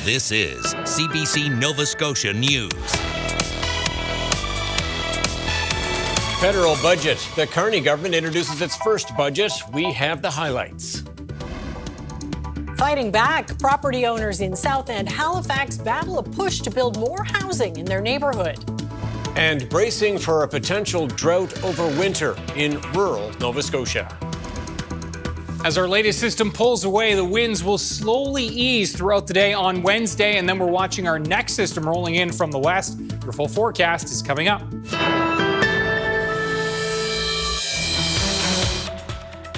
This is CBC Nova Scotia News. Federal budget. The Carney government introduces its first budget. We have the highlights. Fighting back, property owners in South End Halifax battle a push to build more housing in their neighborhood. And bracing for a potential drought over winter in rural Nova Scotia. As our latest system pulls away, the winds will slowly ease throughout the day on Wednesday, and then we're watching our next system rolling in from the west. Your full forecast is coming up.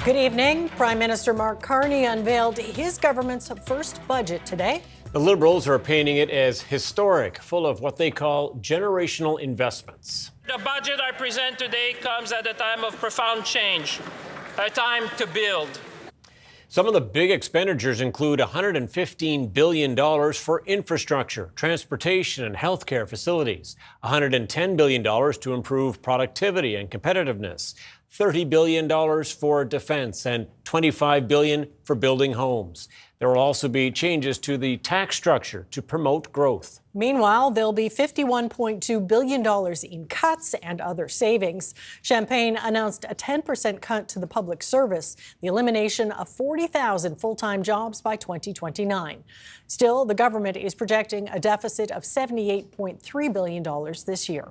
Good evening. Prime Minister Mark Carney unveiled his government's first budget today. The Liberals are painting it as historic, full of what they call generational investments. The budget I present today comes at a time of profound change, a time to build. Some of the big expenditures include $115 billion for infrastructure, transportation, and healthcare facilities, $110 billion to improve productivity and competitiveness, $30 billion for defense, and $25 billion for building homes. There will also be changes to the tax structure to promote growth. Meanwhile, there'll be $51.2 billion in cuts and other savings. Champaign announced a 10% cut to the public service, the elimination of 40,000 full-time jobs by 2029. Still, the government is projecting a deficit of $78.3 billion this year.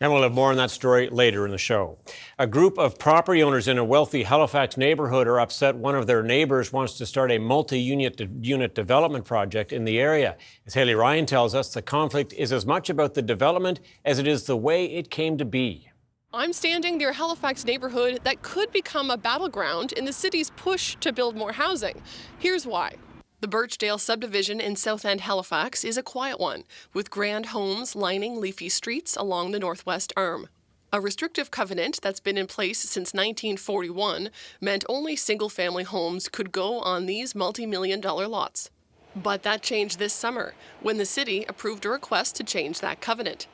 And we'll have more on that story later in the show. A group of property owners in a wealthy Halifax neighborhood are upset one of their neighbors wants to start a multi-unit development project in the area. As Haley Ryan tells us, the conflict is as much about the development as it is the way it came to be. I'm standing near Halifax neighborhood that could become a battleground in the city's push to build more housing. Here's why. The Birchdale subdivision in South End Halifax is a quiet one, with grand homes lining leafy streets along the northwest arm. A restrictive covenant that's been in place since 1941 meant only single-family homes could go on these multi-million-dollar lots. But that changed this summer, when the city approved a request to change that covenant.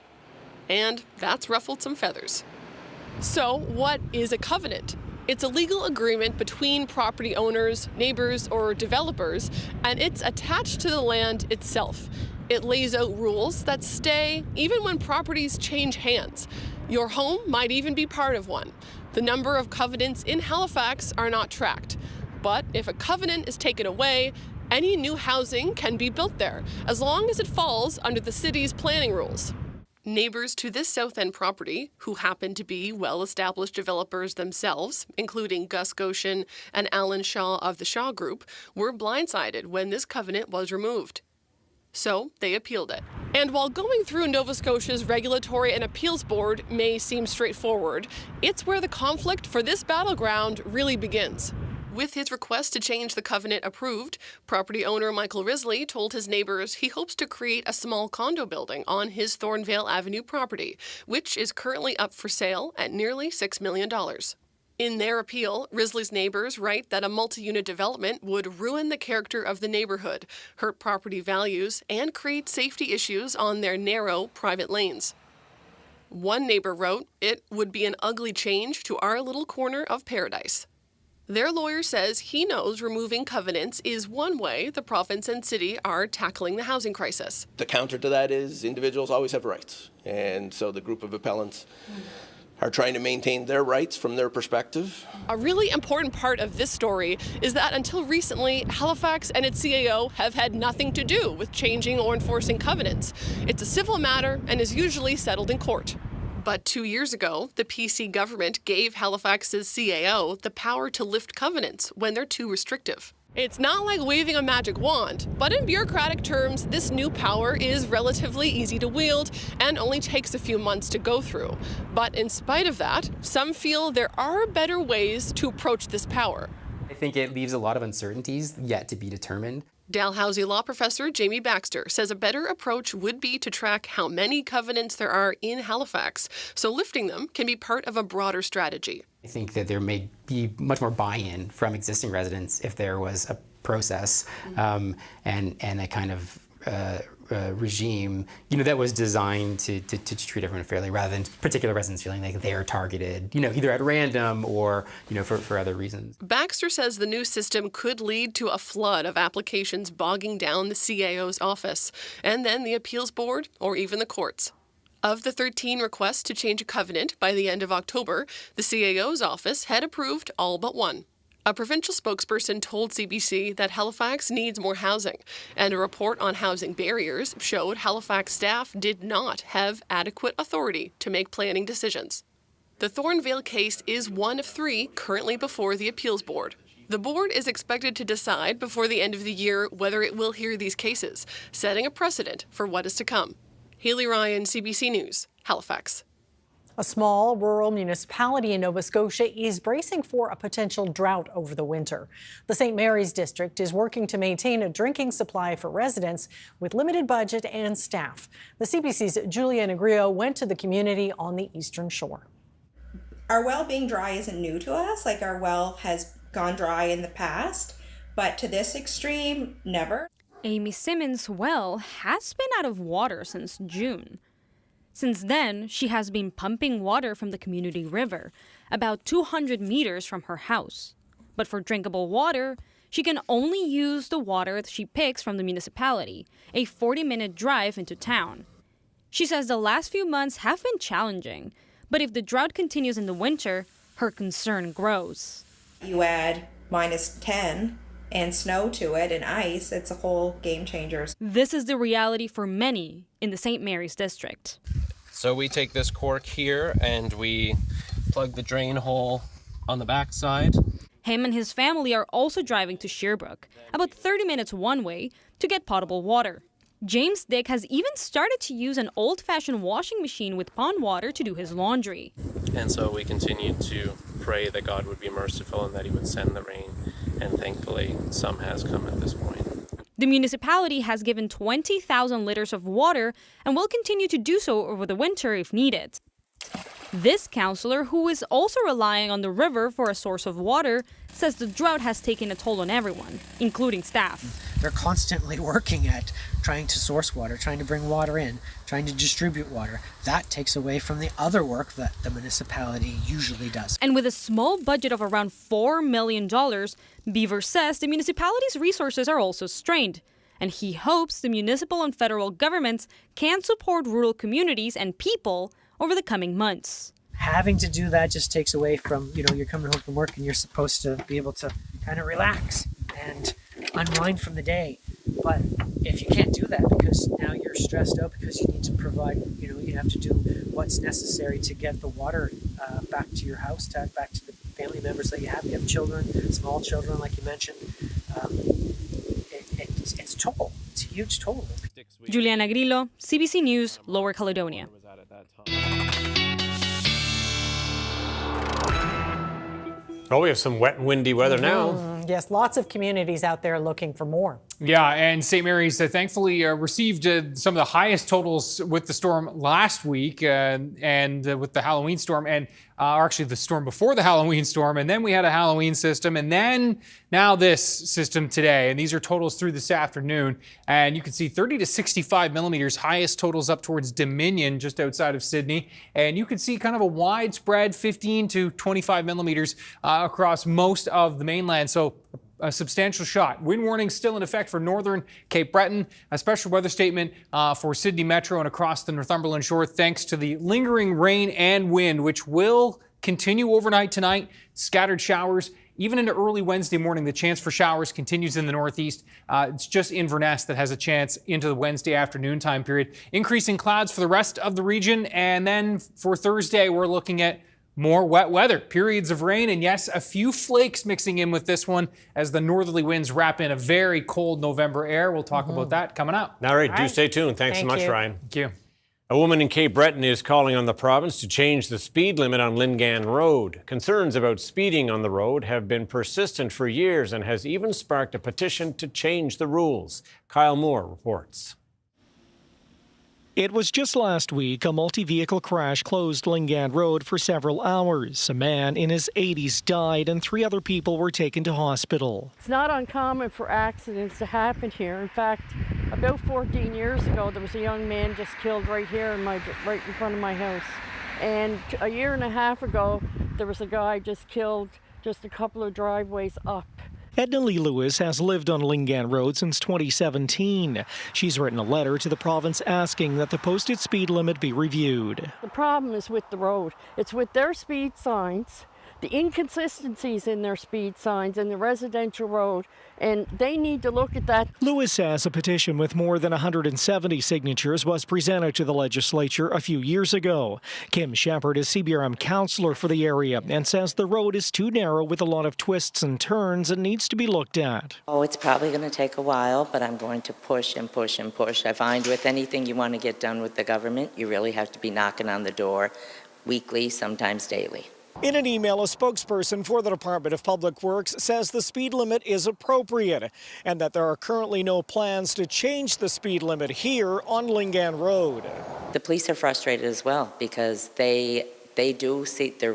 And that's ruffled some feathers. So, what is a covenant? It's a legal agreement between property owners, neighbors, or developers, and it's attached to the land itself. It lays out rules that stay even when properties change hands. Your home might even be part of one. The number of covenants in Halifax are not tracked. But if a covenant is taken away, any new housing can be built there, as long as it falls under the city's planning rules. Neighbors to this South End property, who happen to be well-established developers themselves, including Gus Goshen and Alan Shaw of the Shaw Group, were blindsided when this covenant was removed. So they appealed it. And while going through Nova Scotia's Regulatory and Appeals Board may seem straightforward, it's where the conflict for this battleground really begins. With his request to change the covenant approved, property owner Michael Risley told his neighbors he hopes to create a small condo building on his Thornvale Avenue property, which is currently up for sale at nearly $6 million. In their appeal, Risley's neighbors write that a multi-unit development would ruin the character of the neighborhood, hurt property values, and create safety issues on their narrow, private lanes. One neighbor wrote, "It would be an ugly change to our little corner of paradise." Their lawyer says he knows removing covenants is one way the province and city are tackling the housing crisis. The counter to that is individuals always have rights. And so the group of appellants are trying to maintain their rights from their perspective. A really important part of this story is that until recently, Halifax and its CAO have had nothing to do with changing or enforcing covenants. It's a civil matter and is usually settled in court. But 2 years ago, the PC government gave Halifax's CAO the power to lift covenants when they're too restrictive. It's not like waving a magic wand, but in bureaucratic terms, this new power is relatively easy to wield and only takes a few months to go through. But in spite of that, some feel there are better ways to approach this power. I think it leaves a lot of uncertainties yet to be determined. Dalhousie law professor Jamie Baxter says a better approach would be to track how many covenants there are in Halifax, so lifting them can be part of a broader strategy. I think that there may be much more buy-in from existing residents if there was a process and a kind of regime, that was designed to treat everyone fairly, rather than particular residents feeling like they are targeted, either at random or, for other reasons. Baxter says the new system could lead to a flood of applications bogging down the CAO's office, and then the appeals board or even the courts. Of the 13 requests to change a covenant by the end of October, the CAO's office had approved all but one. A provincial spokesperson told CBC that Halifax needs more housing, and a report on housing barriers showed Halifax staff did not have adequate authority to make planning decisions. The Thornvale case is one of 3 currently before the appeals board. The board is expected to decide before the end of the year whether it will hear these cases, setting a precedent for what is to come. Haley Ryan, CBC News, Halifax. A small rural municipality in Nova Scotia is bracing for a potential drought over the winter. The St. Mary's district is working to maintain a drinking supply for residents with limited budget and staff. The CBC's Julia Negrio went to the community on the Eastern Shore. Our well being dry isn't new to us. Like, our well has gone dry in the past, but to this extreme, never. Amy Simmons' well has been out of water since June. Since then, she has been pumping water from the community river, about 200 meters from her house. But for drinkable water, she can only use the water she picks from the municipality, a 40-minute drive into town. She says the last few months have been challenging, but if the drought continues in the winter, her concern grows. You add -10 and snow to it and ice, it's a whole game changer. This is the reality for many in the St. Mary's district. So we take this cork here and we plug the drain hole on the back side. Him and his family are also driving to Sherbrooke, about 30 minutes one way, to get potable water. James Dick has even started to use an old-fashioned washing machine with pond water to do his laundry. And so we continued to pray that God would be merciful and that he would send the rain. And thankfully, some has come at this point. The municipality has given 20,000 liters of water and will continue to do so over the winter if needed. This councillor, who is also relying on the river for a source of water, says the drought has taken a toll on everyone, including staff. They're constantly working at trying to source water, trying to bring water in, trying to distribute water. That takes away from the other work that the municipality usually does. And with a small budget of around $4 million, Beaver says the municipality's resources are also strained. And he hopes the municipal and federal governments can support rural communities and people over the coming months. Having to do that just takes away from, you're coming home from work and you're supposed to be able to kind of relax and unwind from the day. But if you can't do that because now you're stressed out because you need to provide, you have to do what's necessary to get the water back to your house, back to the family members that you have. You have children, small children, like you mentioned. It's a toll. It's a huge toll. Juliana Grillo, CBC News, Lower Caledonia. Well, we have some wet and windy weather now. Yes, lots of communities out there looking for more. Yeah, and St. Mary's thankfully received some of the highest totals with the storm last week and with the Halloween storm, and or actually the storm before the Halloween storm, and then we had a Halloween system, and then now this system today. And these are totals through this afternoon, and you can see 30 to 65 millimeters, highest totals up towards Dominion, just outside of Sydney, and you can see kind of a widespread 15 to 25 millimeters across most of the mainland. So a substantial shot. Wind warning still in effect for northern Cape Breton. A special weather statement for Sydney Metro and across the Northumberland shore thanks to the lingering rain and wind, which will continue overnight tonight. Scattered showers. Even into early Wednesday morning, the chance for showers continues in the northeast. It's just Inverness that has a chance into the Wednesday afternoon time period. Increasing clouds for the rest of the region. And then for Thursday, we're looking at more wet weather, periods of rain, and yes, a few flakes mixing in with this one as the northerly winds wrap in a very cold November air. We'll talk about that coming up. All right, do stay tuned. Thanks so much, Ryan. Thank you. A woman in Cape Breton is calling on the province to change the speed limit on Lingan Road. Concerns about speeding on the road have been persistent for years and has even sparked a petition to change the rules. Kyle Moore reports. It was just last week a multi-vehicle crash closed Lingan Road for several hours. A man in his 80s died and 3 other people were taken to hospital. It's not uncommon for accidents to happen here. In fact, About 14 years ago, there was a young man just killed right here right in front of my house. And a year and a half ago, there was a guy just killed just a couple of driveways up. Edna Lee Lewis has lived on Lingan Road since 2017. She's written a letter to the province asking that the posted speed limit be reviewed. The problem is with the road. It's with their speed signs, the inconsistencies in their speed signs in the residential road, and they need to look at that. Lewis says a petition with more than 170 signatures was presented to the legislature a few years ago. Kim Shepherd is CBRM councillor for the area and says the road is too narrow with a lot of twists and turns and needs to be looked at. Oh, it's probably going to take a while, but I'm going to push and push and push. I find with anything you want to get done with the government, you really have to be knocking on the door weekly, sometimes daily. In an email, a spokesperson for the Department of Public Works says the speed limit is appropriate and that there are currently no plans to change the speed limit here on Lingan Road. The police are frustrated as well because they're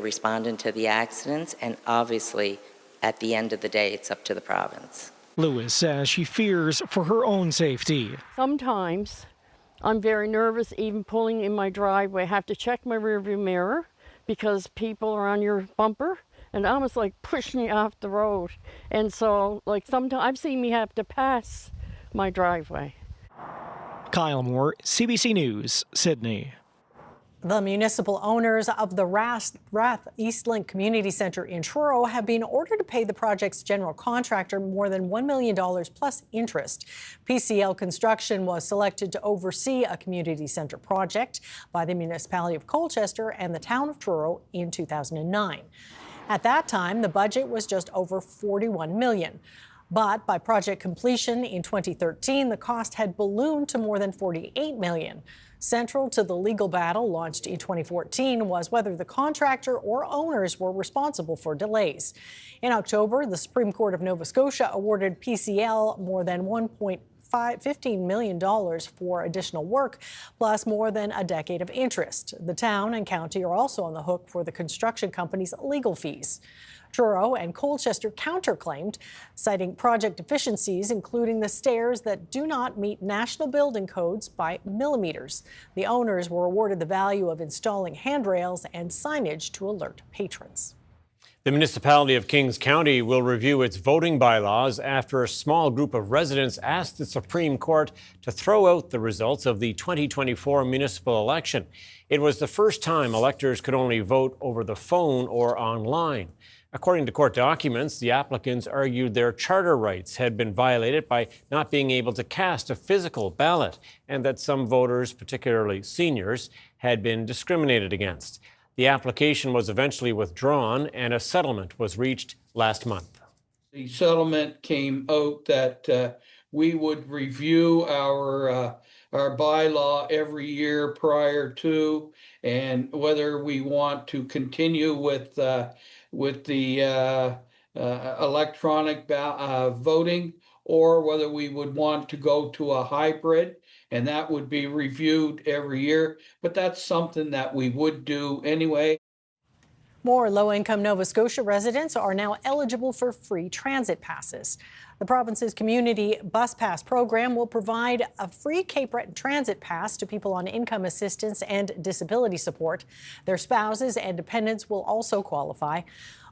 responding to the accidents, and obviously at the end of the day it's up to the province. Lewis says she fears for her own safety. Sometimes I'm very nervous even pulling in my driveway. I have to check my rearview mirror because people are on your bumper and almost like pushing you off the road. And so like sometimes I've seen me have to pass my driveway. Kyle Moore, CBC News, Sydney. The municipal owners of the Rath Eastlink Community Centre in Truro have been ordered to pay the project's general contractor more than $1 million plus interest. PCL Construction was selected to oversee a community centre project by the municipality of Colchester and the town of Truro in 2009. At that time, the budget was just over $41 million. But by project completion in 2013, the cost had ballooned to more than $48 million. Central to the legal battle launched in 2014 was whether the contractor or owners were responsible for delays. In October, the Supreme Court of Nova Scotia awarded PCL more than $15 million for additional work, plus more than a decade of interest. The town and county are also on the hook for the construction company's legal fees. Truro and Colchester counterclaimed, citing project deficiencies, including the stairs that do not meet national building codes by millimeters. The owners were awarded the value of installing handrails and signage to alert patrons. The municipality of Kings County will review its voting bylaws after a small group of residents asked the Supreme Court to throw out the results of the 2024 municipal election. It was the first time electors could only vote over the phone or online. According to court documents, the applicants argued their charter rights had been violated by not being able to cast a physical ballot, and that some voters, particularly seniors, had been discriminated against. The application was eventually withdrawn, and a settlement was reached last month. The settlement came out that we would review our bylaw every year prior to, and whether we want to continue with the electronic voting, or whether we would want to go to a hybrid, and that would be reviewed every year. But that's something that we would do anyway. More low-income Nova Scotia residents are now eligible for free transit passes. The province's community bus pass program will provide a free Cape Breton transit pass to people on income assistance and disability support. Their spouses and dependents will also qualify.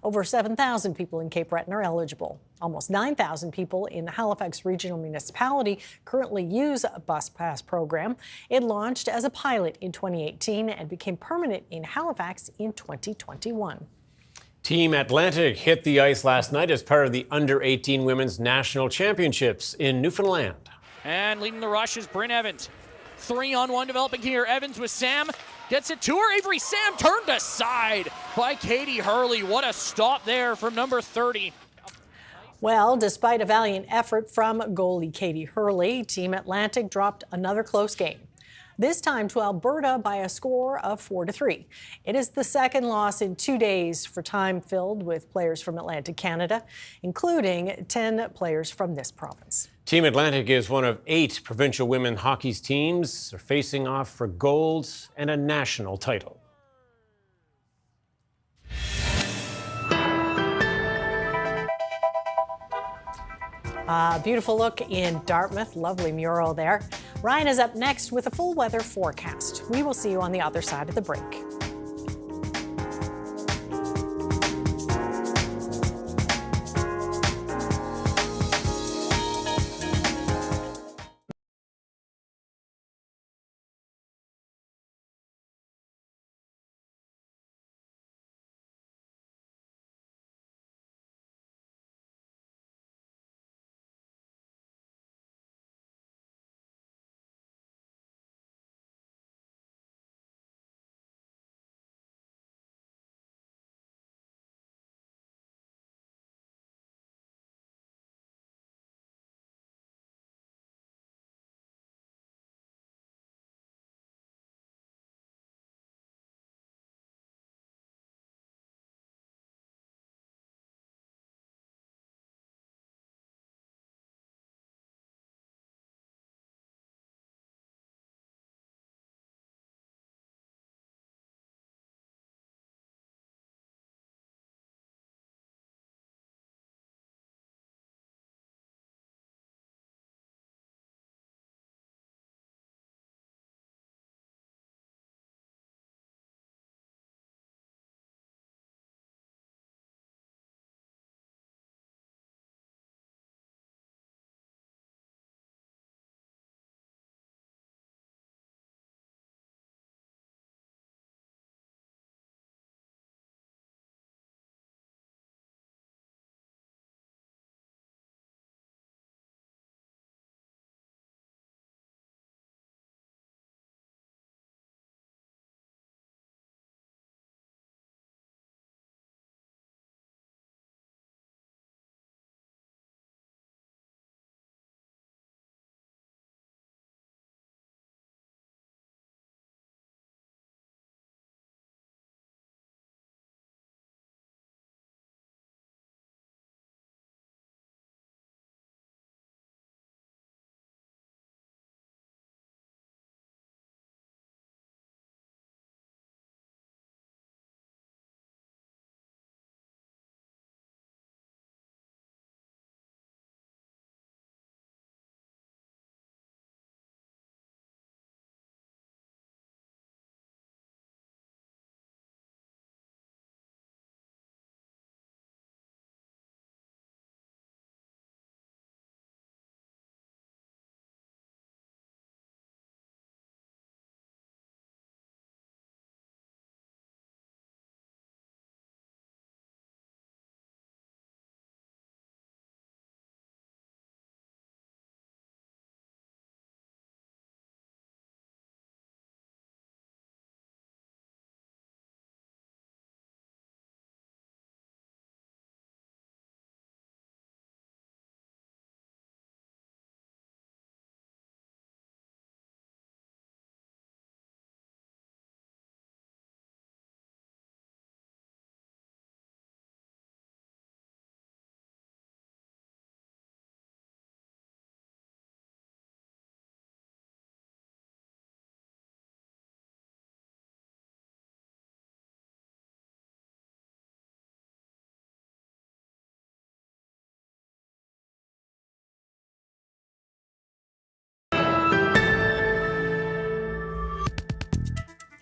Over 7,000 people in Cape Breton are eligible. Almost 9,000 people in the Halifax Regional Municipality currently use a bus pass program. It launched as a pilot in 2018 and became permanent in Halifax in 2021. Team Atlantic hit the ice last night as part of the Under-18 Women's National Championships in Newfoundland. And leading the rush is Bryn Evans. 3-on-1 developing here. Evans with Sam. Gets it to her. Avery Sam turned aside by Katie Hurley. What a stop there from number 30. Well, despite a valiant effort from goalie Katie Hurley, Team Atlantic dropped another close game. This time to Alberta by a score of 4-3. It is the second loss in 2 days for time filled with players from Atlantic Canada, including 10 players from this province. Team Atlantic is one of 8 provincial women hockey teams. They're facing off for gold and a national title. Beautiful look in Dartmouth. Lovely mural there. Ryan is up next with a full weather forecast. We will see you on the other side of the break.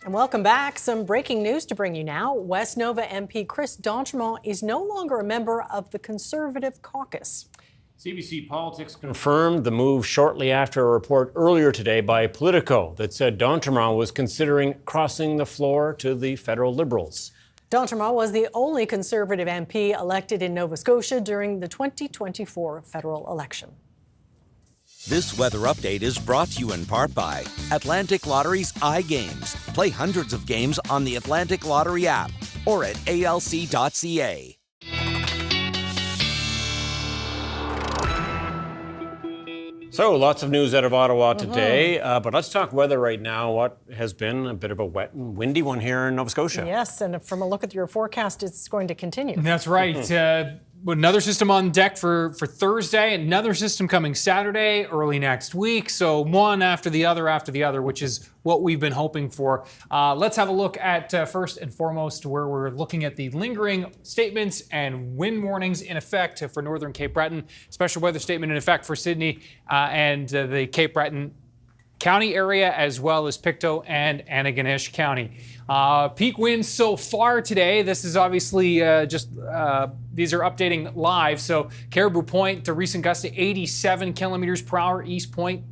And welcome back. Some breaking news to bring you now. West Nova MP Chris d'Entremont is no longer a member of the Conservative caucus. CBC Politics confirmed the move shortly after a report earlier today by Politico that said d'Entremont was considering crossing the floor to the federal Liberals. D'Entremont was the only Conservative MP elected in Nova Scotia during the 2024 federal election. This weather update is brought to you in part by Atlantic Lottery's iGames. Play hundreds of games on the Atlantic Lottery app or at alc.ca. So lots of news out of Ottawa today, but let's talk weather right now. What has been a bit of a wet and windy one here in Nova Scotia. Yes, and from a look at your forecast, it's going to continue. That's right. another system on deck for Thursday, another system coming Saturday, early next week. So one after the other, which is what we've been hoping for. Let's have a look at first and foremost where we're looking at the lingering statements and wind warnings in effect for northern Cape Breton. Special weather statement in effect for Sydney and the Cape Breton County area, as well as Pictou and Antigonish County. Peak winds so far today. This is obviously these are updating live. So Caribou Point, the recent gust to 87 kilometers per hour. East Point,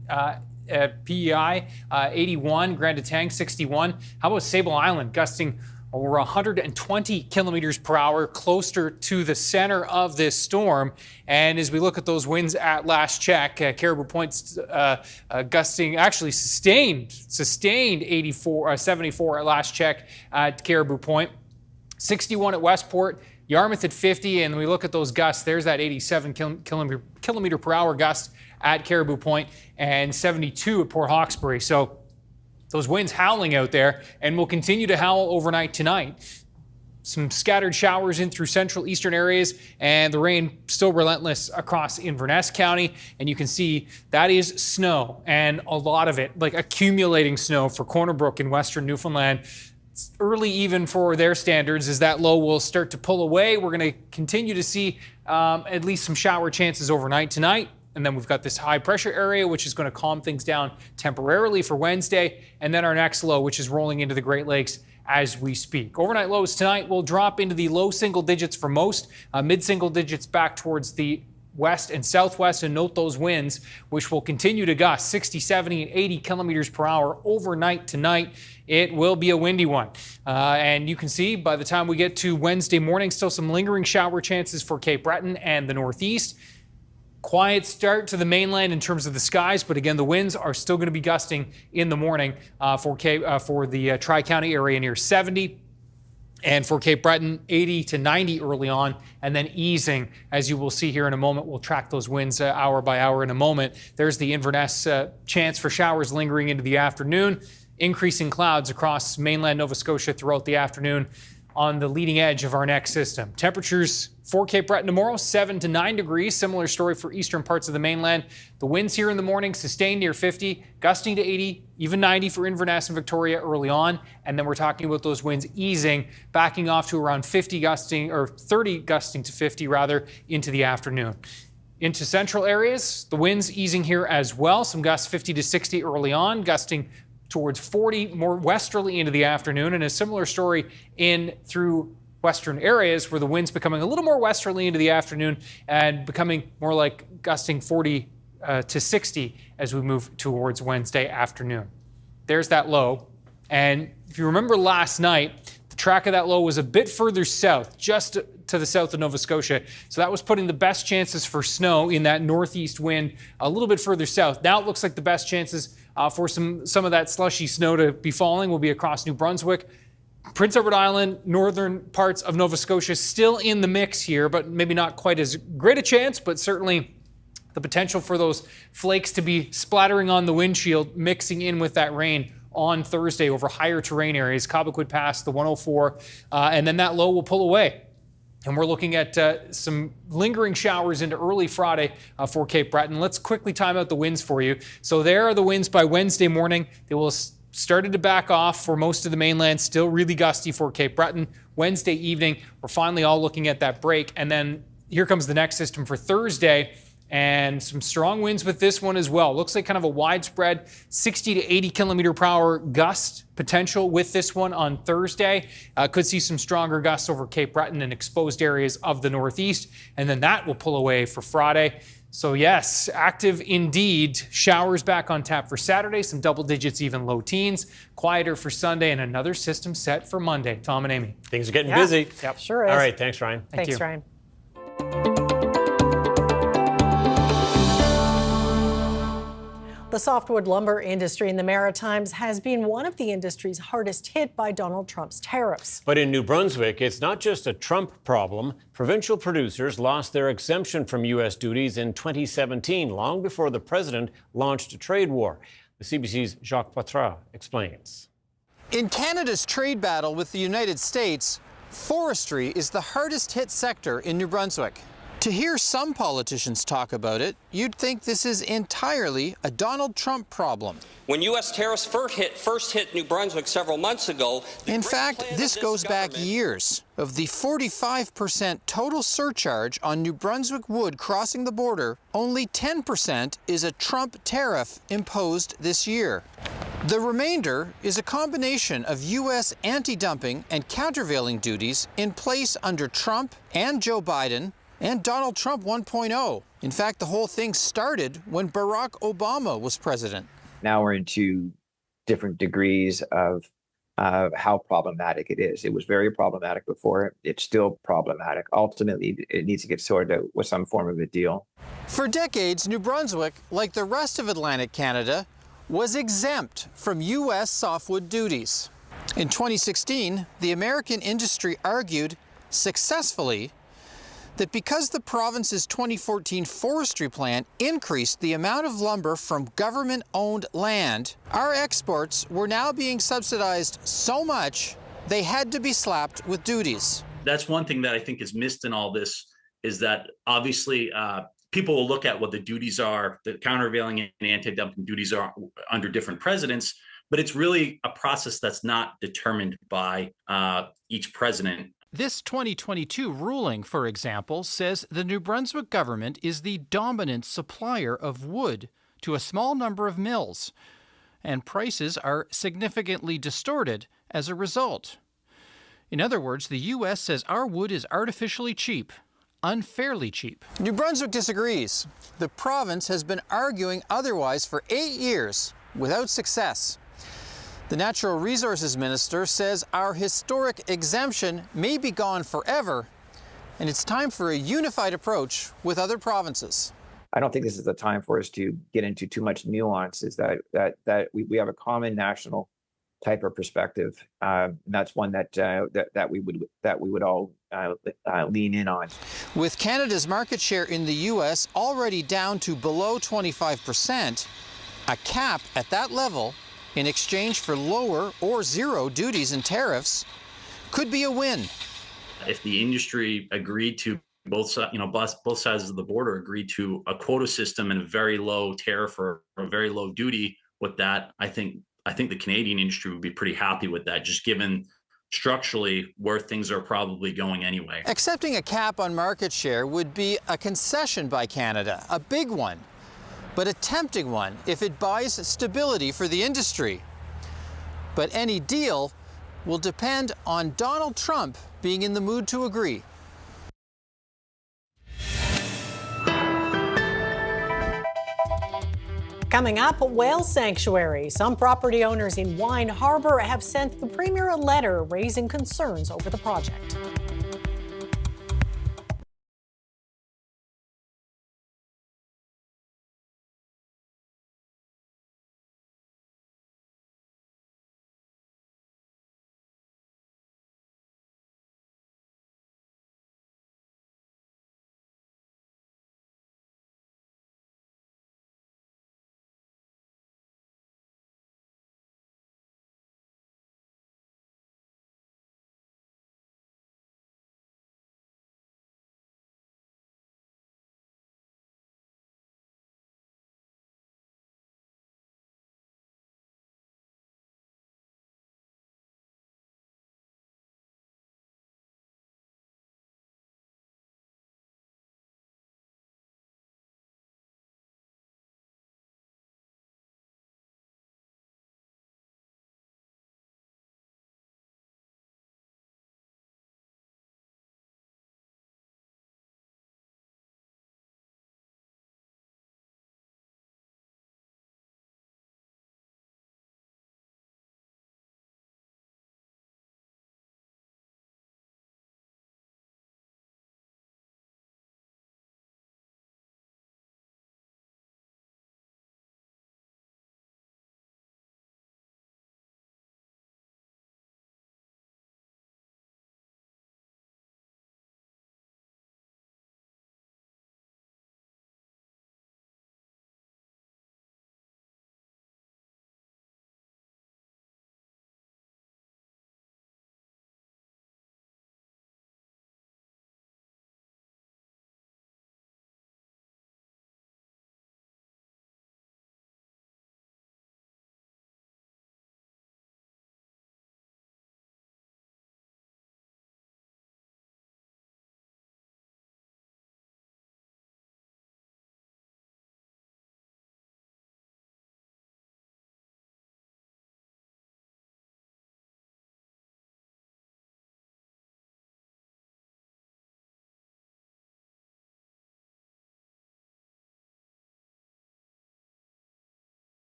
PEI, 81. Grand Etang, 61. How about Sable Island, gusting over 120 kilometers per hour, closer to the center of this storm. And as we look at those winds at last check, Caribou Point's gusting, actually sustained 74 at last check at Caribou Point, 61 at Westport, Yarmouth at 50, and we look at those gusts, there's that 87 kilometer per hour gust at Caribou Point and 72 at Port Hawkesbury. So those winds howling out there, and will continue to howl overnight tonight. Some scattered showers in through central eastern areas, and the rain still relentless across Inverness County. And you can see that is snow, and a lot of it, like accumulating snow for Corner Brook in western Newfoundland. It's early even for their standards, as that low will start to pull away. We're going to continue to see at least some shower chances overnight tonight. And then we've got this high pressure area, which is going to calm things down temporarily for Wednesday. And then our next low, which is rolling into the Great Lakes as we speak. Overnight lows tonight will drop into the low single digits for most, mid single digits back towards the west and southwest. And note those winds, which will continue to gust 60, 70, and 80 kilometers per hour overnight tonight. It will be a windy one. And you can see by the time we get to Wednesday morning, still some lingering shower chances for Cape Breton and the Northeast. Quiet start to the mainland in terms of the skies, but again, the winds are still going to be gusting in the morning for the Tri-County area near 70, and for Cape Breton, 80 to 90 early on, and then easing, as you will see here in a moment. We'll track those winds hour by hour in a moment. There's the Inverness chance for showers lingering into the afternoon. Increasing clouds across mainland Nova Scotia throughout the afternoon on the leading edge of our next system. Temperatures for Cape Breton tomorrow, 7 to 9 degrees. Similar story for eastern parts of the mainland. The winds here in the morning sustained near 50, gusting to 80, even 90 for Inverness and Victoria early on. And then we're talking about those winds easing, backing off to around 50 gusting, or 30 gusting to 50 rather, into the afternoon. Into central areas, the winds easing here as well. Some gusts 50 to 60 early on, gusting towards 40 more westerly into the afternoon, and a similar story in through western areas where the wind's becoming a little more westerly into the afternoon and becoming more like gusting 40 to 60 as we move towards Wednesday afternoon. There's that low. And if you remember last night, the track of that low was a bit further south, just to the south of Nova Scotia. So that was putting the best chances for snow in that northeast wind a little bit further south. Now it looks like the best chances for some of that slushy snow to be falling will be across New Brunswick. Prince Edward Island, northern parts of Nova Scotia still in the mix here, but maybe not quite as great a chance, but certainly the potential for those flakes to be splattering on the windshield, mixing in with that rain on Thursday over higher terrain areas. Cobequid Pass, the 104, and then that low will pull away. And we're looking at some lingering showers into early Friday for Cape Breton. Let's quickly time out the winds for you. So there are the winds by Wednesday morning. They will started to back off for most of the mainland, still really gusty for Cape Breton. Wednesday evening, we're finally all looking at that break. And then here comes the next system for Thursday, and some strong winds with this one as well. Looks like kind of a widespread 60 to 80 kilometer per hour gust potential with this one on Thursday. Could see some stronger gusts over Cape Breton and exposed areas of the northeast, and then that will pull away for Friday. So yes, active indeed. Showers back on tap for Saturday, some double digits, even low teens. Quieter for Sunday, and another system set for Monday. Tom and Amy. Things are getting busy. Yep. Sure is. All right, thanks, Ryan. Thanks, Ryan. The softwood lumber industry in the Maritimes has been one of the industries hardest hit by Donald Trump's tariffs. But in New Brunswick, it's not just a Trump problem. Provincial producers lost their exemption from U.S. duties in 2017, long before the president launched a trade war. The CBC's Jacques Poitras explains. In Canada's trade battle with the United States, forestry is the hardest hit sector in New Brunswick. To hear some politicians talk about it, you'd think this is entirely a Donald Trump problem. When U.S. tariffs first hit New Brunswick several months ago... In fact, this goes back years. Of the 45% total surcharge on New Brunswick wood crossing the border, only 10% is a Trump tariff imposed this year. The remainder is a combination of U.S. anti-dumping and countervailing duties in place under Trump and Joe Biden and Donald Trump 1.0. In fact, the whole thing started when Barack Obama was president. Now we're into different degrees of how problematic it is. It was very problematic before. It's still problematic. Ultimately, it needs to get sorted out with some form of a deal. For decades, New Brunswick, like the rest of Atlantic Canada, was exempt from U.S. softwood duties. In 2016, the American industry argued successfully that because the province's 2014 forestry plan increased the amount of lumber from government-owned land, our exports were now being subsidized so much they had to be slapped with duties. That's one thing that I think is missed in all this, is that obviously people will look at what the duties are, the countervailing and anti-dumping duties are under different presidents, but it's really a process that's not determined by each president. This 2022 ruling, for example, says the New Brunswick government is the dominant supplier of wood to a small number of mills, and prices are significantly distorted as a result. In other words, the U.S. says our wood is artificially cheap, unfairly cheap. New Brunswick disagrees. The province has been arguing otherwise for 8 years without success. The Natural Resources Minister says our historic exemption may be gone forever, and it's time for a unified approach with other provinces. I don't think this is the time for us to get into too much nuances. That we have a common national type of perspective. And that's one that we would all lean in on. With Canada's market share in the U.S. already down to below 25%, a cap at that level in exchange for lower or zero duties and tariffs could be a win. If the industry agreed to both sides of the border agreed to a quota system and a very low tariff or a very low duty with that, I think the Canadian industry would be pretty happy with that, just given structurally where things are probably going anyway. Accepting a cap on market share would be a concession by Canada, a big one, but a tempting one if it buys stability for the industry. But any deal will depend on Donald Trump being in the mood to agree. Coming up, a whale sanctuary. Some property owners in Wine Harbor have sent the Premier a letter raising concerns over the project.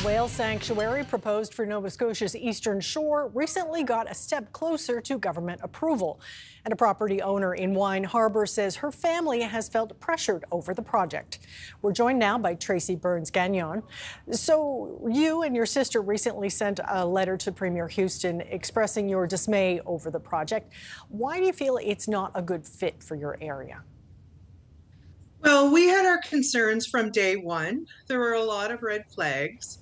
whale sanctuary proposed for Nova Scotia's eastern shore recently got a step closer to government approval. And a property owner in Wine Harbour says her family has felt pressured over the project. We're joined now by Tracy Burns-Gagnon. So you and your sister recently sent a letter to Premier Houston expressing your dismay over the project. Why do you feel it's not a good fit for your area? Well, we had our concerns from day one. There were a lot of red flags.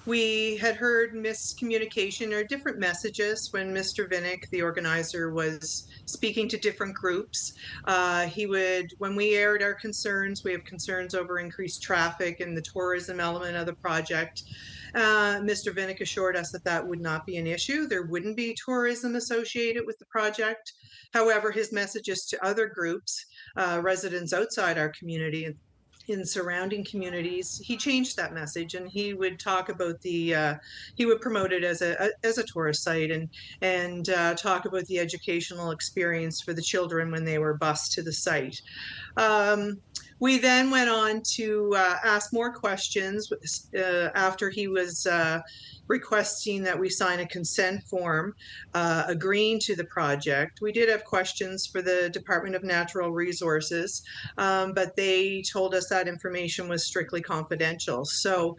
We had heard miscommunication or different messages when Mr. Vinnick, the organizer, was speaking to different groups. When we aired our concerns, we have concerns over increased traffic and the tourism element of the project. Mr. Vinnick assured us that that would not be an issue. There wouldn't be tourism associated with the project. However, his messages to other groups, residents outside our community, in surrounding communities, he changed that message, and he would talk about he would promote it as a tourist site and talk about the educational experience for the children when they were bused to the site. We then went on to ask more questions after he was requesting that we sign a consent form agreeing to the project. We did have questions for the Department of Natural Resources, but they told us that information was strictly confidential. So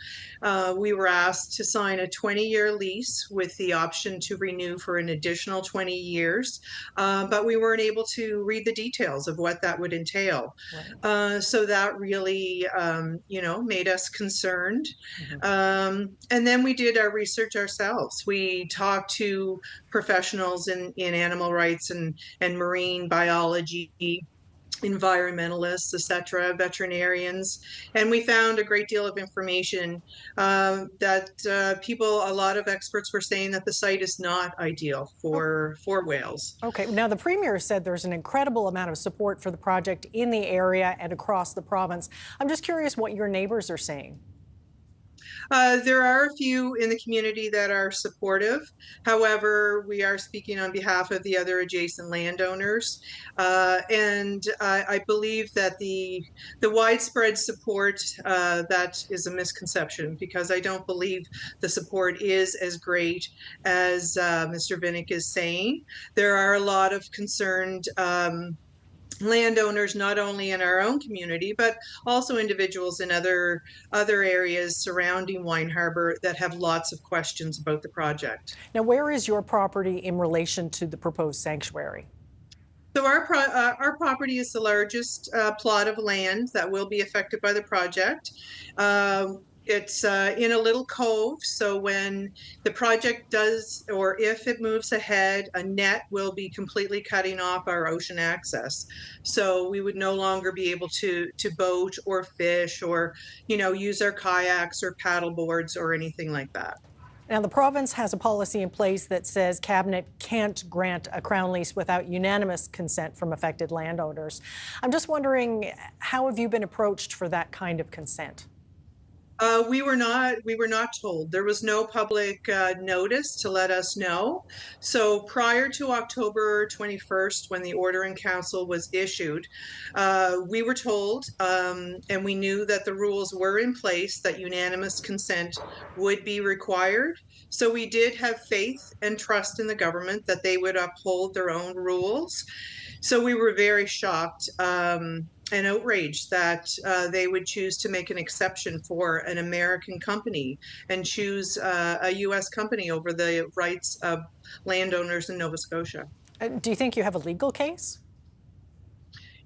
we were asked to sign a 20-year lease with the option to renew for an additional 20 years, but we weren't able to read the details of what that would entail. Right. So that really, made us concerned. Mm-hmm. And then we did our research ourselves. We talked to professionals in animal rights and marine biology, environmentalists, etc., veterinarians, and we found a great deal of information that a lot of experts were saying that the site is not ideal for whales. Okay, now the Premier said there's an incredible amount of support for the project in the area and across the province. I'm just curious what your neighbors are saying. There are a few in the community that are supportive. However, we are speaking on behalf of the other adjacent landowners. And I believe that the widespread support, that is a misconception, because I don't believe the support is as great as Mr. Vinnick is saying. There are a lot of concerned landowners, not only in our own community, but also individuals in other areas surrounding Wine Harbour that have lots of questions about the project. Now, where is your property in relation to the proposed sanctuary? So our property is the largest plot of land that will be affected by the project. It's in a little cove, so when the project does, or if it moves ahead, a net will be completely cutting off our ocean access. So we would no longer be able to boat or fish or, use our kayaks or paddle boards or anything like that. Now, the province has a policy in place that says Cabinet can't grant a Crown lease without unanimous consent from affected landowners. I'm just wondering, how have you been approached for that kind of consent? We were not told. There was no public notice to let us know. So prior to October 21st, when the order in council was issued, we were told, and we knew that the rules were in place, that unanimous consent would be required. So we did have faith and trust in the government that they would uphold their own rules. So we were very shocked and outraged that they would choose to make an exception for an American company and choose a U.S. company over the rights of landowners in Nova Scotia. Do you think you have a legal case?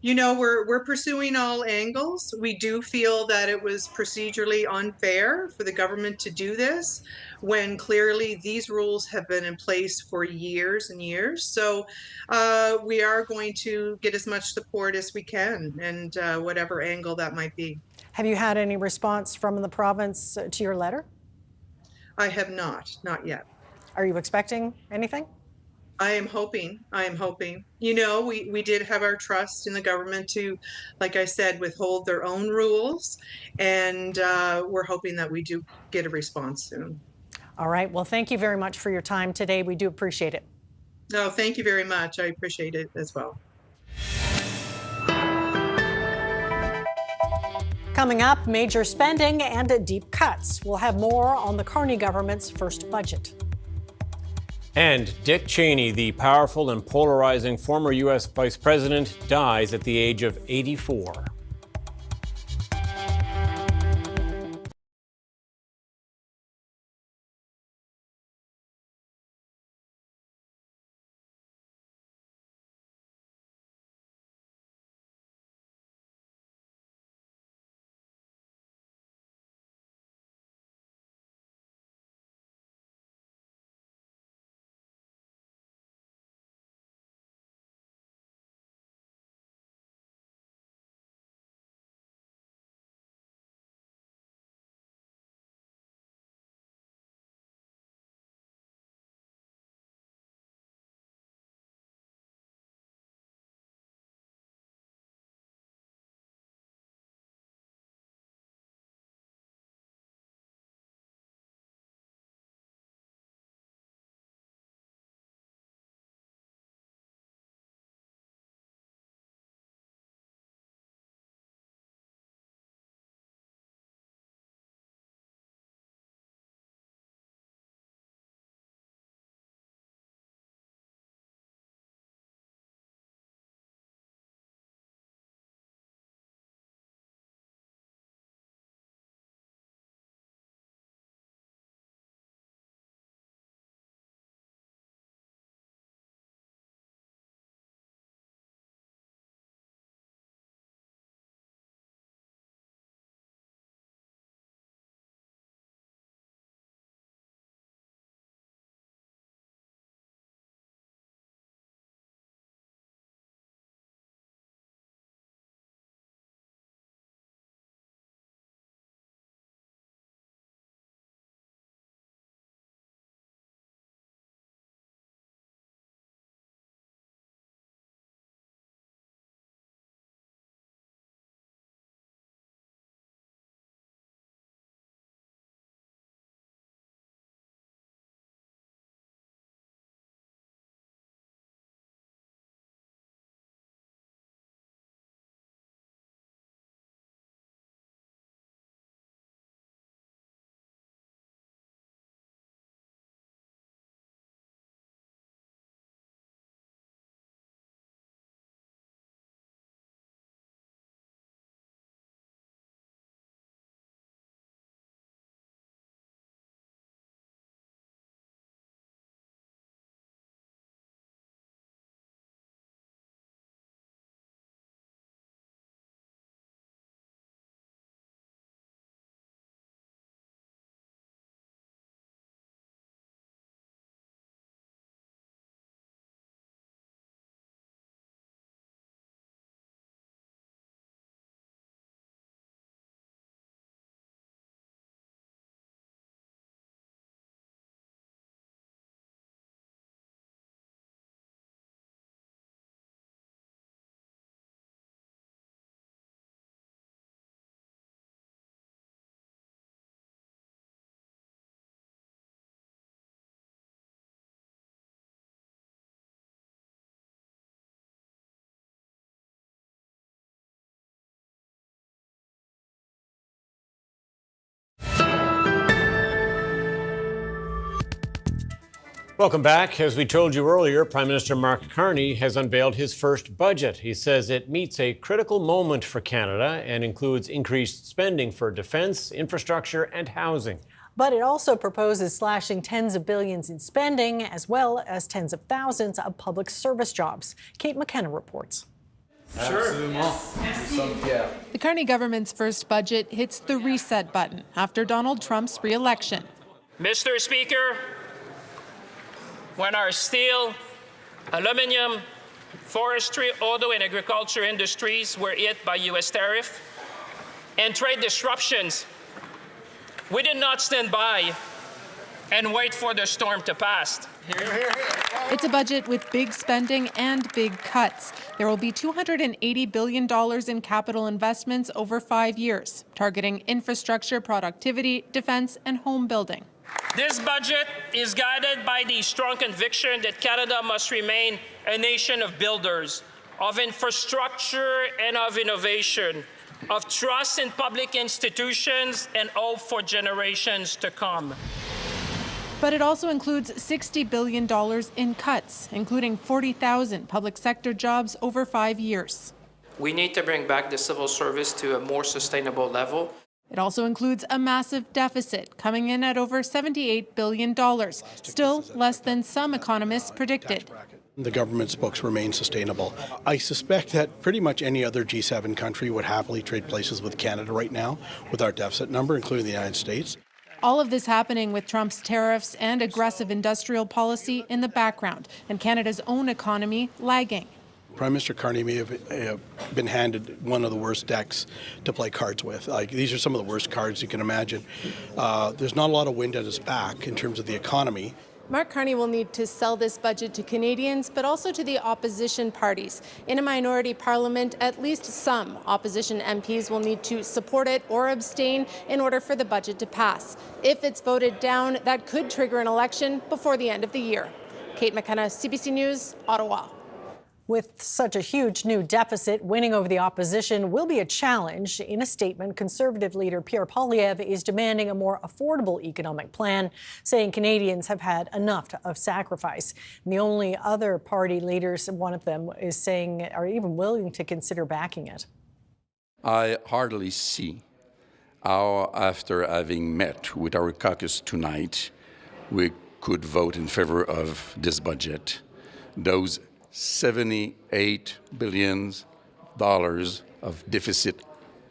We're pursuing all angles. We do feel that it was procedurally unfair for the government to do this when clearly these rules have been in place for years and years. So we are going to get as much support as we can, and whatever angle that might be. Have you had any response from the province to your letter? I have not yet. Are you expecting anything? I am hoping. We did have our trust in the government to, like I said, withhold their own rules, and we're hoping that we do get a response soon. All right. Well, thank you very much for your time today. We do appreciate it. No, thank you very much. I appreciate it as well. Coming up, major spending and deep cuts. We'll have more on the Carney government's first budget. And Dick Cheney, the powerful and polarizing former U.S. vice president, dies at the age of 84. Welcome back. As we told you earlier, Prime Minister Mark Carney has unveiled his first budget. He says it meets a critical moment for Canada and includes increased spending for defence, infrastructure and housing. But it also proposes slashing tens of billions in spending, as well as tens of thousands of public service jobs. Kate McKenna reports. The Carney government's first budget hits the reset button after Donald Trump's re-election. Mr. Speaker, when our steel, aluminum, forestry, auto, and agriculture industries were hit by U.S. tariff and trade disruptions, we did not stand by and wait for the storm to pass. It's a budget with big spending and big cuts. There will be $280 billion in capital investments over 5 years, targeting infrastructure, productivity, defense, and home building. This budget is guided by the strong conviction that Canada must remain a nation of builders, of infrastructure and of innovation, of trust in public institutions and hope for generations to come. But it also includes $60 billion in cuts, including 40,000 public sector jobs over 5 years. We need to bring back the civil service to a more sustainable level. It also includes a massive deficit, coming in at over $78 billion, still less than some economists predicted. The government's books remain sustainable. I suspect that pretty much any other G7 country would happily trade places with Canada right now with our deficit number, including the United States. All of this happening with Trump's tariffs and aggressive industrial policy in the background, and Canada's own economy lagging. Prime Minister Carney may have been handed one of the worst decks to play cards with. Like, these are some of the worst cards you can imagine. There's not a lot of wind at his back in terms of the economy. Mark Carney will need to sell this budget to Canadians, but also to the opposition parties. In a minority parliament, at least some opposition MPs will need to support it or abstain in order for the budget to pass. If it's voted down, that could trigger an election before the end of the year. Kate McKenna, CBC News, Ottawa. With such a huge new deficit, winning over the opposition will be a challenge. In a statement, Conservative leader Pierre Poilievre is demanding a more affordable economic plan, saying Canadians have had enough of sacrifice. And the only other party leaders, one of them, is saying are even willing to consider backing it. I hardly see how, after having met with our caucus tonight, we could vote in favor of this budget. Those $78 billion of deficit,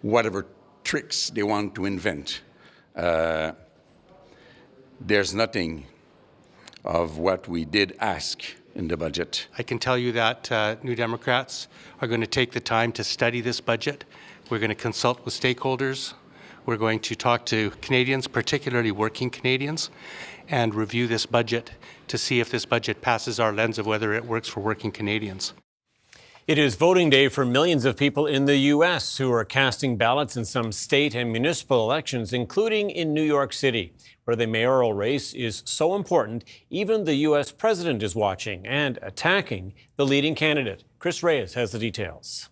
whatever tricks they want to invent. There's nothing of what we did ask in the budget. I can tell you that New Democrats are going to take the time to study this budget. We're going to consult with stakeholders. We're going to talk to Canadians, particularly working Canadians, and review this budget to see if this budget passes our lens of whether it works for working Canadians. It is voting day for millions of people in the U.S. who are casting ballots in some state and municipal elections, including in New York City, where the mayoral race is so important, even the U.S. president is watching and attacking the leading candidate. Chris Reyes has the details.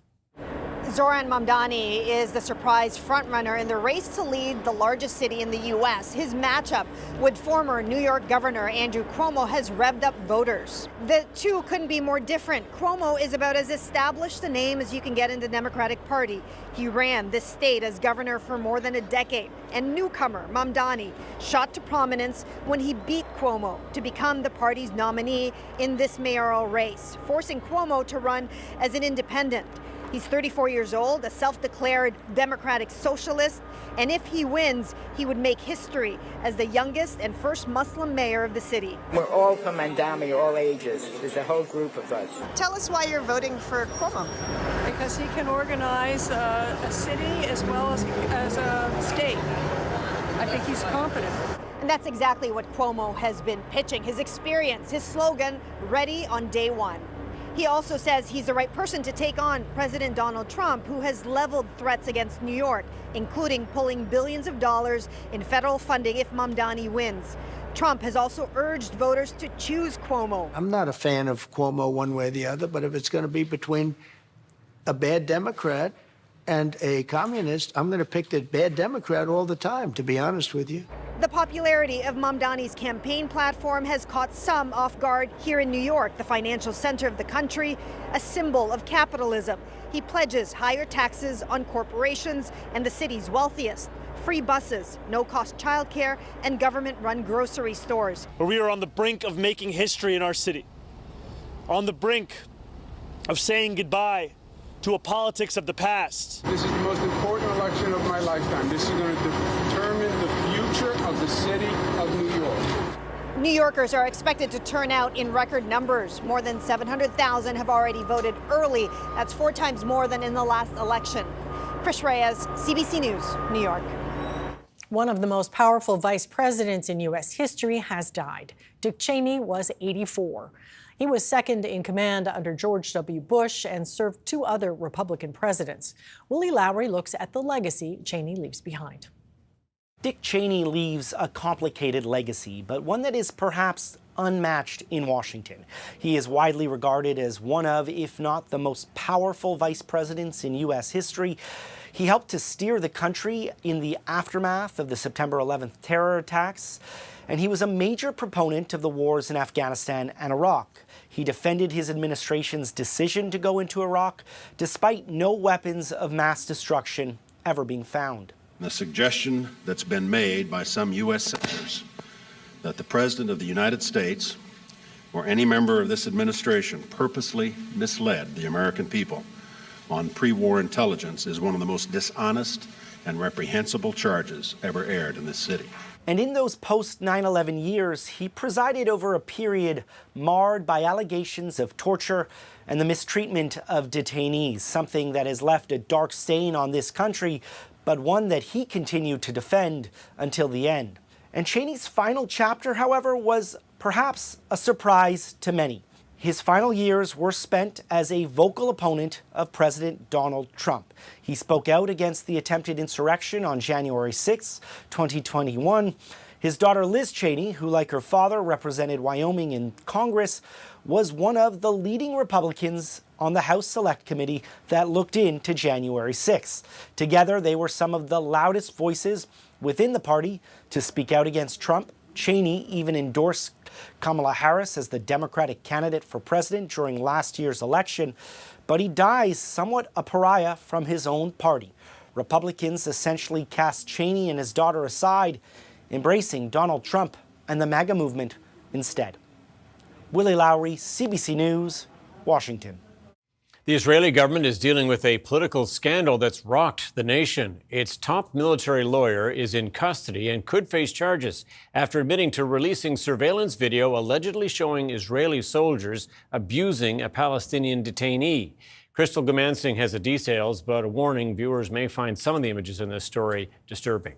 Zoran Mamdani is the surprise frontrunner in the race to lead the largest city in the U.S. His matchup with former New York Governor Andrew Cuomo has revved up voters. The two couldn't be more different. Cuomo is about as established a name as you can get in the Democratic Party. He ran this state as governor for more than a decade. And newcomer Mamdani shot to prominence when he beat Cuomo to become the party's nominee in this mayoral race, forcing Cuomo to run as an independent. He's 34 years old, a self-declared Democratic socialist, and if he wins, he would make history as the youngest and first Muslim mayor of the city. We're all from Mamdani, all ages. There's a whole group of us. Tell us why you're voting for Cuomo. Because he can organize a city as well as a state. I think he's competent. And that's exactly what Cuomo has been pitching. His experience, his slogan, ready on day one. He also says he's the right person to take on President Donald Trump, who has leveled threats against New York, including pulling billions of dollars in federal funding if Mamdani wins. Trump has also urged voters to choose Cuomo. I'm not a fan of Cuomo one way or the other, but if it's going to be between a bad Democrat and a communist, I'm going to pick the bad Democrat all the time, to be honest with you. The popularity of Mamdani's campaign platform has caught some off guard here in New York, the financial center of the country, a symbol of capitalism. He pledges higher taxes on corporations and the city's wealthiest, free buses, no-cost childcare, and government-run grocery stores. We are on the brink of making history in our city, on the brink of saying goodbye to a politics of the past. This is the most important election of my lifetime. This is going to determine the future of the city of New York. New Yorkers are expected to turn out in record numbers. More than 700,000 have already voted early. That's 4 times more than in the last election. Chris Reyes, CBC News, New York. One of the most powerful vice presidents in U.S. history has died. Dick Cheney was 84. He was second in command under George W. Bush and served 2 other Republican presidents. Willie Lowry looks at the legacy Cheney leaves behind. Dick Cheney leaves a complicated legacy, but one that is perhaps unmatched in Washington. He is widely regarded as one of, if not the most powerful vice presidents in U.S. history. He helped to steer the country in the aftermath of the September 11th terror attacks, and he was a major proponent of the wars in Afghanistan and Iraq. He defended his administration's decision to go into Iraq, despite no weapons of mass destruction ever being found. The suggestion that's been made by some U.S. senators that the President of the United States or any member of this administration purposely misled the American people on pre-war intelligence is one of the most dishonest and reprehensible charges ever aired in this city. And in those post-9/11 years, he presided over a period marred by allegations of torture and the mistreatment of detainees, something that has left a dark stain on this country, but one that he continued to defend until the end. And Cheney's final chapter, however, was perhaps a surprise to many. His final years were spent as a vocal opponent of President Donald Trump. He spoke out against the attempted insurrection on January 6, 2021. His daughter Liz Cheney, who like her father represented Wyoming in Congress, was one of the leading Republicans on the House Select Committee that looked into January 6. Together, they were some of the loudest voices within the party to speak out against Trump. Cheney even endorsed Kamala Harris as the Democratic candidate for president during last year's election, but he dies somewhat a pariah from his own party. Republicans essentially cast Cheney and his daughter aside, embracing Donald Trump and the MAGA movement instead. Willie Lowry, CBC News, Washington. The Israeli government is dealing with a political scandal that's rocked the nation. Its top military lawyer is in custody and could face charges after admitting to releasing surveillance video allegedly showing Israeli soldiers abusing a Palestinian detainee. Crystal Gamansing has the details, but a warning, viewers may find some of the images in this story disturbing.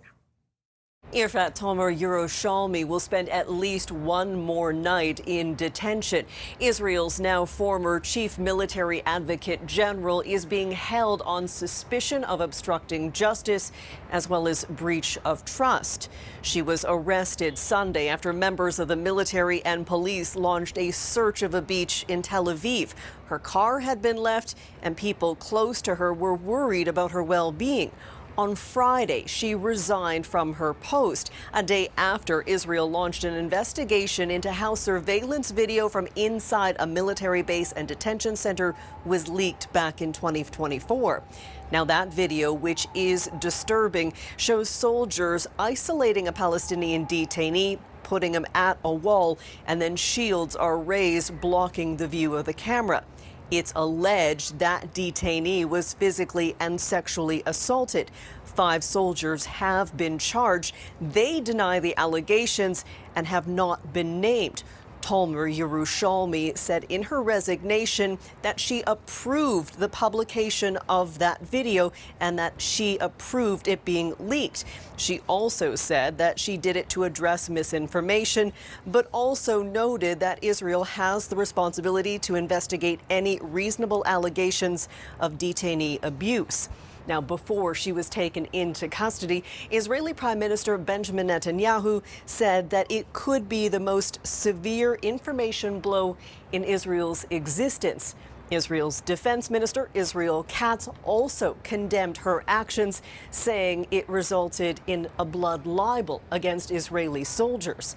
Irfat Tomer Yerushalmi will spend at least one more night in detention. Israel's now former chief military advocate general is being held on suspicion of obstructing justice as well as breach of trust. She was arrested Sunday after members of the military and police launched a search of a beach in Tel Aviv. Her car had been left and people close to her were worried about her well-being. On Friday, she resigned from her post, a day after Israel launched an investigation into how surveillance video from inside a military base and detention center was leaked back in 2024. Now, that video, which is disturbing, shows soldiers isolating a Palestinian detainee, putting him at a wall, and then shields are raised, blocking the view of the camera. It's alleged that detainee was physically and sexually assaulted. 5 soldiers have been charged. They deny the allegations and have not been named. Tomer Yerushalmi said in her resignation that she approved the publication of that video and that she approved it being leaked. She also said that she did it to address misinformation, but also noted that Israel has the responsibility to investigate any reasonable allegations of detainee abuse. Now, before she was taken into custody, Israeli Prime Minister Benjamin Netanyahu said that it could be the most severe information blow in Israel's existence. Israel's defense minister, Israel Katz, also condemned her actions, saying it resulted in a blood libel against Israeli soldiers.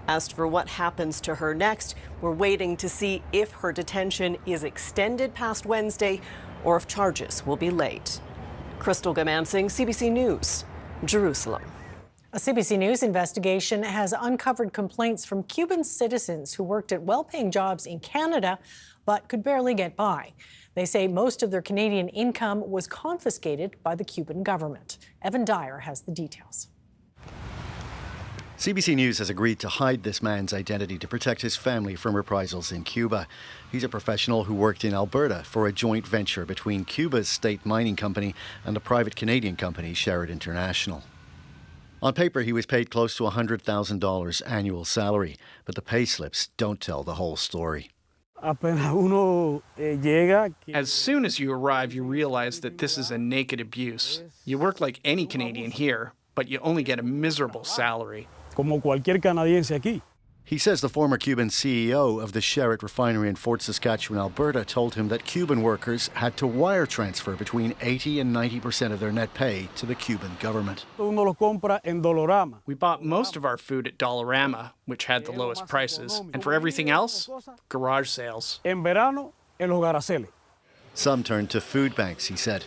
As for what happens to her next, we're waiting to see if her detention is extended past Wednesday or if charges will be laid. Crystal Gamansing, CBC News, Jerusalem. A CBC News investigation has uncovered complaints from Cuban citizens who worked at well-paying jobs in Canada but could barely get by. They say most of their Canadian income was confiscated by the Cuban government. Evan Dyer has the details. CBC News has agreed to hide this man's identity to protect his family from reprisals in Cuba. He's a professional who worked in Alberta for a joint venture between Cuba's state mining company and a private Canadian company, Sherrod International. On paper, he was paid close to $100,000 annual salary, but the pay slips don't tell the whole story. As soon as you arrive, you realize that this is a naked abuse. You work like any Canadian here, but you only get a miserable salary. Como cualquier canadiense aquí. He says the former Cuban CEO of the Sherritt refinery in Fort Saskatchewan, Alberta, told him that Cuban workers had to wire transfer between 80 and 90% of their net pay to the Cuban government. We bought most of our food at Dollarama, which had the lowest prices, and for everything else, garage sales. Some turned to food banks, he said.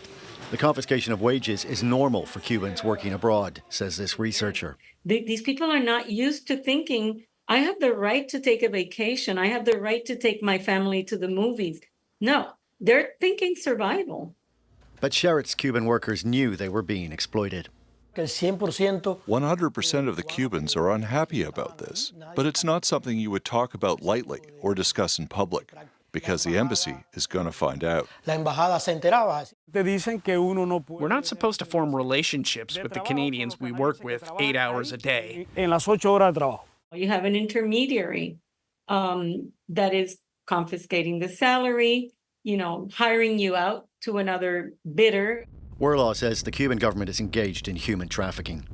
The confiscation of wages is normal for Cubans working abroad, says this researcher. These people are not used to thinking, I have the right to take a vacation. I have the right to take my family to the movies. No, they're thinking survival. But Sherritt's Cuban workers knew they were being exploited. 100% of the Cubans are unhappy about this, but it's not something you would talk about lightly or discuss in public, because the embassy is going to find out. We're not supposed to form relationships with the Canadians we work with 8 hours a day. You have an intermediary that is confiscating the salary, hiring you out to another bidder. Werlaw says the Cuban government is engaged in human trafficking.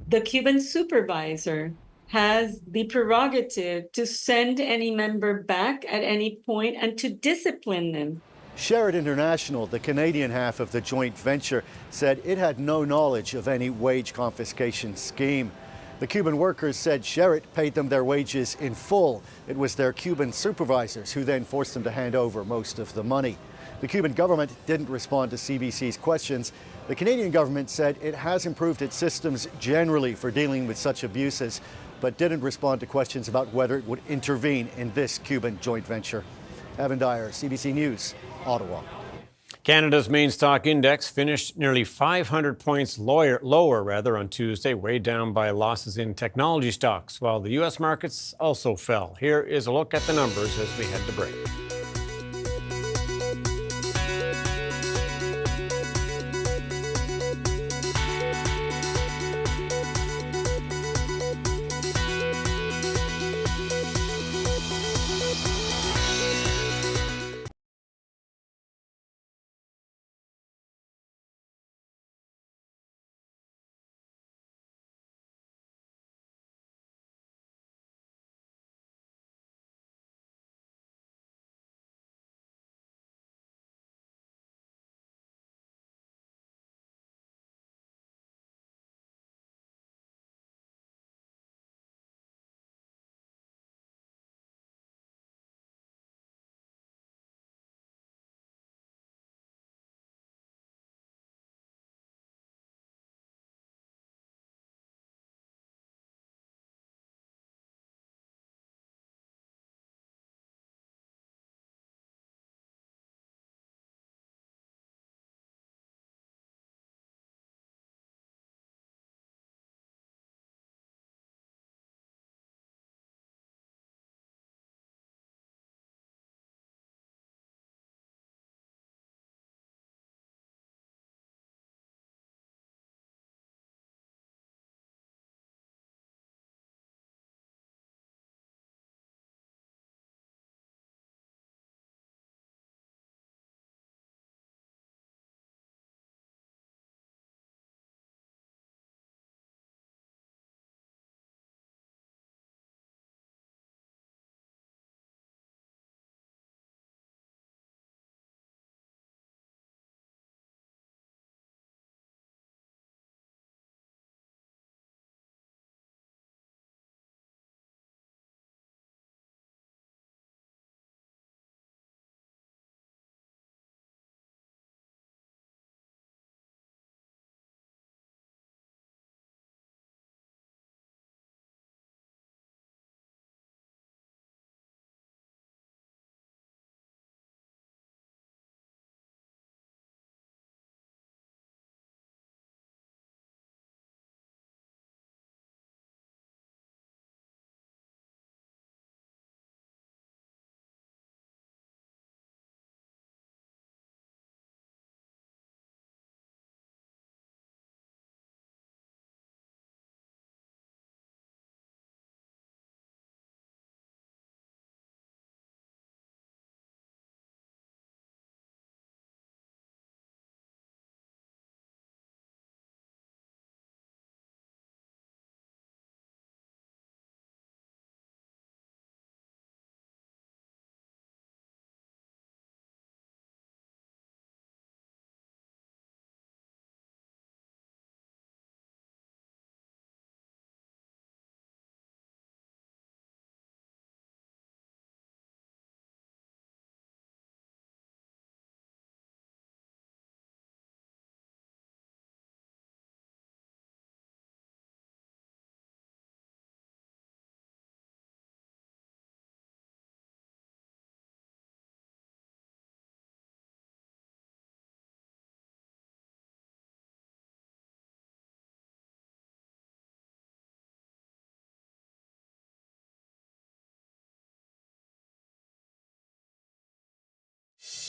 The Cuban supervisor has the prerogative to send any member back at any point and to discipline them. Sherritt International, the Canadian half of the joint venture, said it had no knowledge of any wage confiscation scheme. The Cuban workers said Sherritt paid them their wages in full. It was their Cuban supervisors who then forced them to hand over most of the money. The Cuban government didn't respond to CBC's questions. The Canadian government said it has improved its systems generally for dealing with such abuses, but didn't respond to questions about whether it would intervene in this Cuban joint venture. Evan Dyer, CBC News, Ottawa. Canada's main stock index finished nearly 500 points lower on Tuesday, weighed down by losses in technology stocks, while the U.S. markets also fell. Here is a look at the numbers as we head to break.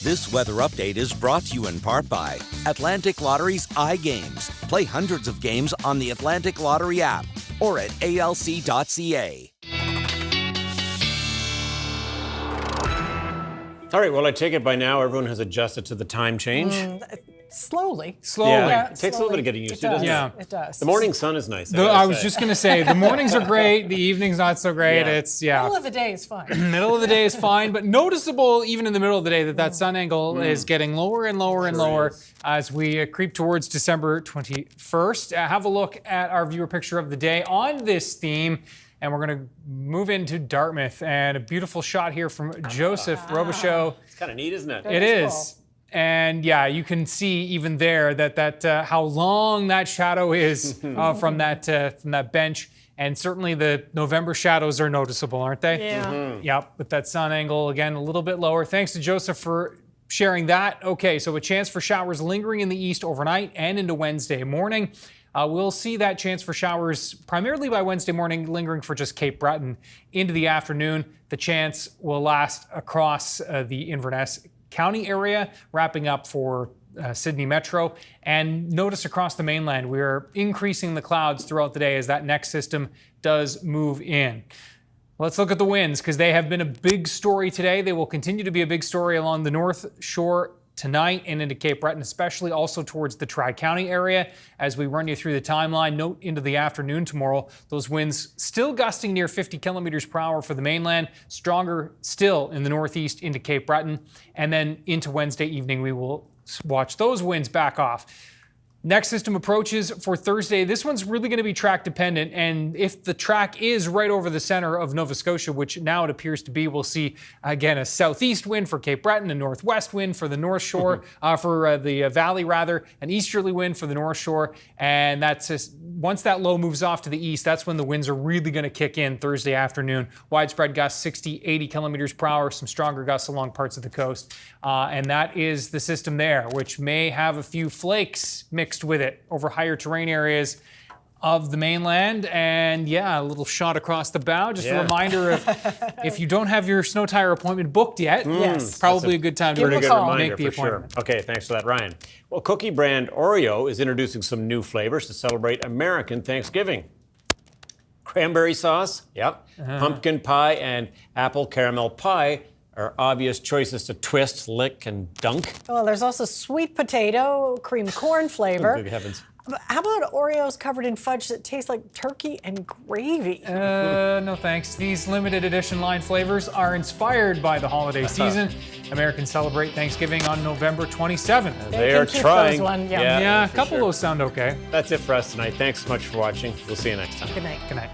This weather update is brought to you in part by Atlantic Lottery's iGames. Play hundreds of games on the Atlantic Lottery app or at alc.ca. All right, well, I take it by now everyone has adjusted to the time change. Slowly. Yeah, it takes a little bit of getting used to, doesn't it? Yeah. It does. The morning sun is nice. I was just going to say, the mornings are great, the evening's not so great. Yeah. Middle of the day is fine. Middle of the day is fine, but noticeable even in the middle of the day that sun angle is getting lower and lower and lower as we creep towards December 21st. Have a look at our viewer picture of the day on this theme. And we're going to move into Dartmouth, and a beautiful shot here from Joseph Robichaud. It's kind of neat, isn't it? It is. Cool. And yeah, you can see even there that how long that shadow is from that bench. And certainly the November shadows are noticeable, aren't they? Yeah. Yep, with that sun angle, again, a little bit lower. Thanks to Joseph for sharing that. Okay, so a chance for showers lingering in the east overnight and into Wednesday morning. We'll see that chance for showers primarily by Wednesday morning, lingering for just Cape Breton into the afternoon. The chance will last across the Inverness County area, wrapping up for Sydney Metro. And notice across the mainland, we're increasing the clouds throughout the day as that next system does move in. Let's look at the winds, because they have been a big story today. They will continue to be a big story along the North Shore tonight and into Cape Breton, especially also towards the Tri-County area. As we run you through the timeline, note into the afternoon tomorrow, those winds still gusting near 50 kilometers per hour for the mainland, stronger still in the northeast into Cape Breton, and then into Wednesday evening, we will watch those winds back off. Next system approaches for Thursday. This one's really going to be track dependent, and if the track is right over the center of Nova Scotia, which now it appears to be, we'll see again a southeast wind for Cape Breton, a northwest wind for the North Shore, for the valley rather, an easterly wind for the North Shore, and that's just, once that low moves off to the east, that's when the winds are really going to kick in Thursday afternoon. Widespread gusts 60, 80 kilometers per hour, some stronger gusts along parts of the coast, and that is the system there, which may have a few flakes mixed with it over higher terrain areas of the mainland. And yeah, a little shot across the bow. Just a reminder of if you don't have your snow tire appointment booked yet, probably a good time to make the appointment. Sure. Okay, thanks for that, Ryan. Well, cookie brand Oreo is introducing some new flavors to celebrate American Thanksgiving. Cranberry sauce, pumpkin pie, and apple caramel pie are obvious choices to twist, lick, and dunk. Well, there's also sweet potato, cream corn flavor. Good heavens. How about Oreos covered in fudge that taste like turkey and gravy? No thanks. These limited edition line flavors are inspired by the holiday season. Americans celebrate Thanksgiving on November 27th. They are trying. Yeah, a couple of those sound okay. That's it for us tonight. Thanks so much for watching. We'll see you next time. Good night. Good night.